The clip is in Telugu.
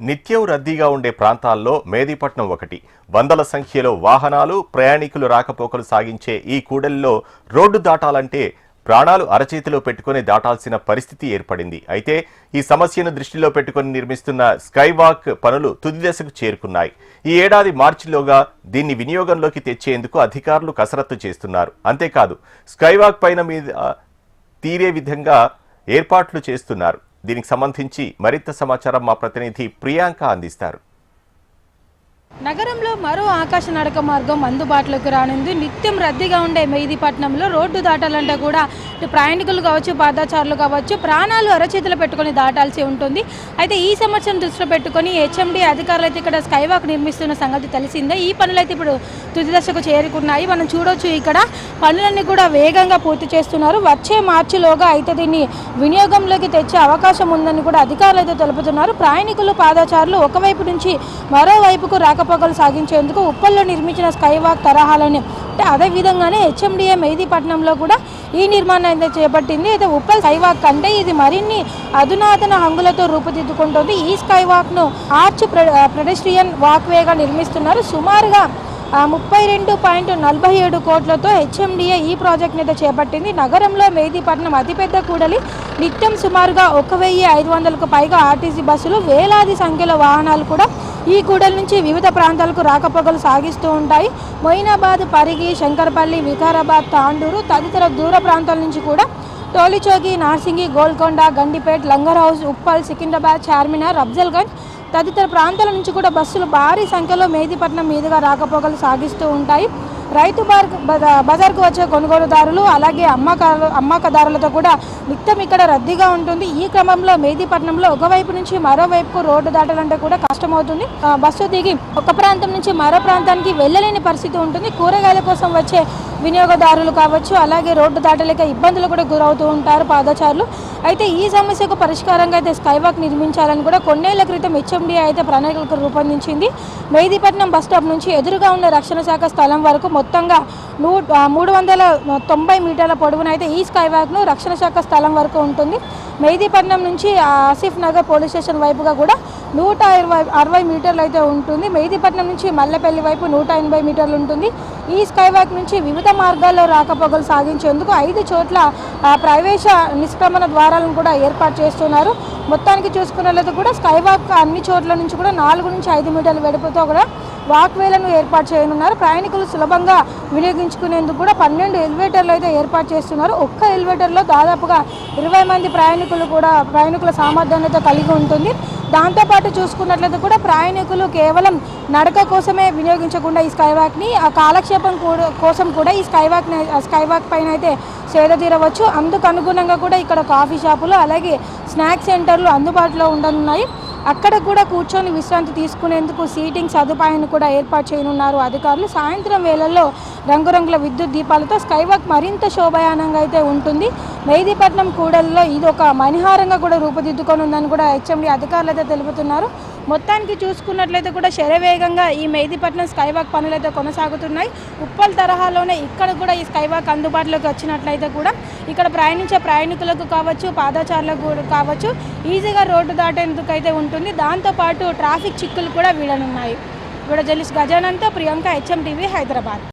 నిత్యం రద్దీగా ఉండే ప్రాంతాల్లో మేదీపట్నం ఒకటి. వందల సంఖ్యలో వాహనాలు, ప్రయాణికులు రాకపోకలు సాగించే ఈ కూడలిలో రోడ్డు దాటాలంటే ప్రాణాలు అరచేతిలో పెట్టుకుని దాటాల్సిన పరిస్థితి ఏర్పడింది. అయితే ఈ సమస్యను దృష్టిలో పెట్టుకుని నిర్మిస్తున్న స్కైవాక్ పనులు తుది దశకు చేరుకున్నాయి. ఈ ఏడాది మార్చిలోగా దీన్ని వినియోగంలోకి తెచ్చేందుకు అధికారులు కసరత్తు చేస్తున్నారు. అంతేకాదు స్కైవాక్ పైన మీద తీరే విధంగా ఏర్పాట్లు చేస్తున్నారు. దీనికి సంబంధించి మరింత సమాచారం మా ప్రతినిధి ప్రియాంక అందిస్తారు. నగరంలో మరో ఆకాశ నడక మార్గం అందుబాటులోకి రానుంది. నిత్యం రద్దీగా ఉండే మెహిదీపట్నంలో రోడ్డు దాటాలంటే కూడా ప్రయాణికులు కావచ్చు, పాదచారులు కావచ్చు, ప్రాణాలు అరచేతులు పెట్టుకొని దాటాల్సి ఉంటుంది. అయితే ఈ సమస్యను దృష్టిలో పెట్టుకొని హెచ్ఎండి అధికారులు అయితే ఇక్కడ స్కైవాక్ నిర్మిస్తున్న సంగతి తెలిసిందే. ఈ పనులు అయితే ఇప్పుడు తుది దశకు చేరుకున్నాయి. మనం చూడొచ్చు, ఇక్కడ పనులన్నీ కూడా వేగంగా పూర్తి చేస్తున్నారు. వచ్చే మార్చిలోగా అయితే దీన్ని వినియోగంలోకి తెచ్చే అవకాశం ఉందని కూడా అధికారులు అయితే తెలుపుతున్నారు. ప్రయాణికులు, పాదచారులు ఒకవైపు నుంచి మరోవైపుకు రాకపోకలు సాగించేందుకు ఉప్పల్లో నిర్మించిన స్కైవాక్ తరహాలని అంటే అదే విధంగానే హెచ్ఎండిఏ మెహిదీపట్నంలో కూడా ఈ నిర్మాణం అయితే చేపట్టింది. అయితే ఉప్పల్ స్కైవాక్ అంటే ఇది మరిన్ని అధునాతన హంగులతో రూపుదిద్దుకుంటుంది. ఈ స్కైవాక్ను ఆర్చ్ పెడెస్ట్రియన్ వాక్వేగా నిర్మిస్తున్నారు. సుమారుగా 32.47 కోట్లతో హెచ్ఎండిఏ ఈ ప్రాజెక్ట్ని అయితే చేపట్టింది. నగరంలో మెహిదీపట్నం అతిపెద్ద కూడలి. నిత్యం సుమారుగా 1500కు పైగా ఆర్టీసీ బస్సులు, వేలాది సంఖ్యలో వాహనాలు కూడా ఈ కూడలి నుంచి వివిధ ప్రాంతాలకు రాకపోకలు సాగిస్తూ ఉంటాయి. మొయినాబాద్, పరిగి, శంకరపల్లి, వికారాబాద్, తాండూరు తదితర దూర ప్రాంతాల నుంచి కూడా టోలీచౌకి, నార్సింగి, గోల్కొండ, గండిపేట్, లంగర్ హౌస్, ఉప్పల్, సికింద్రాబాద్, చార్మినార్, అఫ్జల్గంజ్ తదితర ప్రాంతాల నుంచి కూడా బస్సులు భారీ సంఖ్యలో మెహిదీపట్నం మీదుగా రాకపోకలు సాగిస్తూ ఉంటాయి. రైతు బజార్కు వచ్చే కొనుగోలుదారులు, అలాగే అమ్మకదారులతో కూడా నిత్యం ఇక్కడ రద్దీగా ఉంటుంది. ఈ క్రమంలో మెహిదీపట్నంలో ఒకవైపు నుంచి మరోవైపుకు రోడ్డు దాటాలంటే కూడా కష్టమవుతుంది. బస్సు దిగి ఒక ప్రాంతం నుంచి మరో ప్రాంతానికి వెళ్ళలేని పరిస్థితి ఉంటుంది. కూరగాయల కోసం వచ్చే వినియోగదారులు కావచ్చు, అలాగే రోడ్డు దాటలేక ఇబ్బందులు కూడా గురవుతూ ఉంటారు పాదచారులు. అయితే ఈ సమస్యకు పరిష్కారంగా అయితే స్కైవాక్ నిర్మించాలని కూడా కొన్నేళ్ల క్రితం హెచ్ఎండిఏ అయితే ప్రణాళికలు రూపొందించింది. మెహిదీపట్నం బస్టాప్ నుంచి ఎదురుగా ఉన్న రక్షణ శాఖ స్థలం వరకు మొత్తంగా 390 మీటర్ల పొడవునైతే ఈ స్కైవాక్ను రక్షణ శాఖ స్థలం వరకు ఉంటుంది. మెహిదీపట్నం నుంచి ఆసిఫ్ నగర్ పోలీస్ స్టేషన్ వైపుగా కూడా 160 మీటర్లు అయితే ఉంటుంది. మెహిదీపట్నం నుంచి మల్లెపల్లి వైపు 180 మీటర్లు ఉంటుంది. ఈ స్కైవాక్ నుంచి వివిధ మార్గాల్లో రాకపోకలు సాగించేందుకు 5 చోట్ల ప్రవేశ నిష్క్రమణ ద్వారాలను కూడా ఏర్పాటు చేస్తున్నారు. మొత్తానికి చూసుకున్నట్లయితే కూడా స్కైవాక్ అన్ని చోట్ల నుంచి కూడా 4 నుంచి 5 మీటర్ల వెడపుతో కూడా వాక్వేలను ఏర్పాటు చేయనున్నారు. ప్రయాణికులు సులభంగా వినియోగించుకునేందుకు కూడా 12 ఎలివేటర్లు అయితే ఏర్పాటు చేస్తున్నారు. ఒక్క ఎలివేటర్లో దాదాపుగా 20 మంది ప్రయాణికుల సామర్థ్యాన్ని అయితే కలిగి ఉంటుంది. దాంతోపాటు చూసుకున్నట్లయితే కూడా ప్రయాణికులు కేవలం నడక కోసమే వినియోగించకుండా ఈ స్కైవాక్ని కాలక్షేపం కోసం కూడా ఈ స్కైవాక్ పైన అయితే సేద తీరవచ్చు. అందుకు అనుగుణంగా కూడా ఇక్కడ కాఫీ షాపులు, అలాగే స్నాక్ సెంటర్లు అందుబాటులో ఉండనున్నాయి. అక్కడ కూడా కూర్చొని విశ్రాంతి తీసుకునేందుకు సీటింగ్ సదుపాయాన్ని కూడా ఏర్పాటు చేయనున్నారు అధికారులు. సాయంత్రం వేళల్లో రంగురంగుల విద్యుత్ దీపాలతో స్కైవాక్ మరింత శోభయానంగా అయితే ఉంటుంది. మెహిదీపట్నం కూడలిలో ఇది ఒక మణిహారంగా కూడా రూపుదిద్దుకొని ఉందని కూడా హెచ్ఎండి అధికారులు అయితే తెలుపుతున్నారు. మొత్తానికి చూసుకున్నట్లయితే కూడా శరవేగంగా ఈ మెహిదీపట్నం స్కైవాక్ పనులు అయితే కొనసాగుతున్నాయి. ఉప్పల్ తరహాలోనే ఇక్కడ కూడా ఈ స్కైవాక్ అందుబాటులోకి వచ్చినట్లయితే కూడా ఇక్కడ ప్రయాణించే ప్రయాణికులకు కావచ్చు, పాదచారులకు కావచ్చు, ఈజీగా రోడ్డు దాటేందుకు అయితే ఉంటుంది. దాంతోపాటు ట్రాఫిక్ చిక్కులు కూడా వీడనున్నాయి. జర్నలిస్ట్ గజానంతో ప్రియాంక, హెచ్ఎం టీవీ, హైదరాబాద్.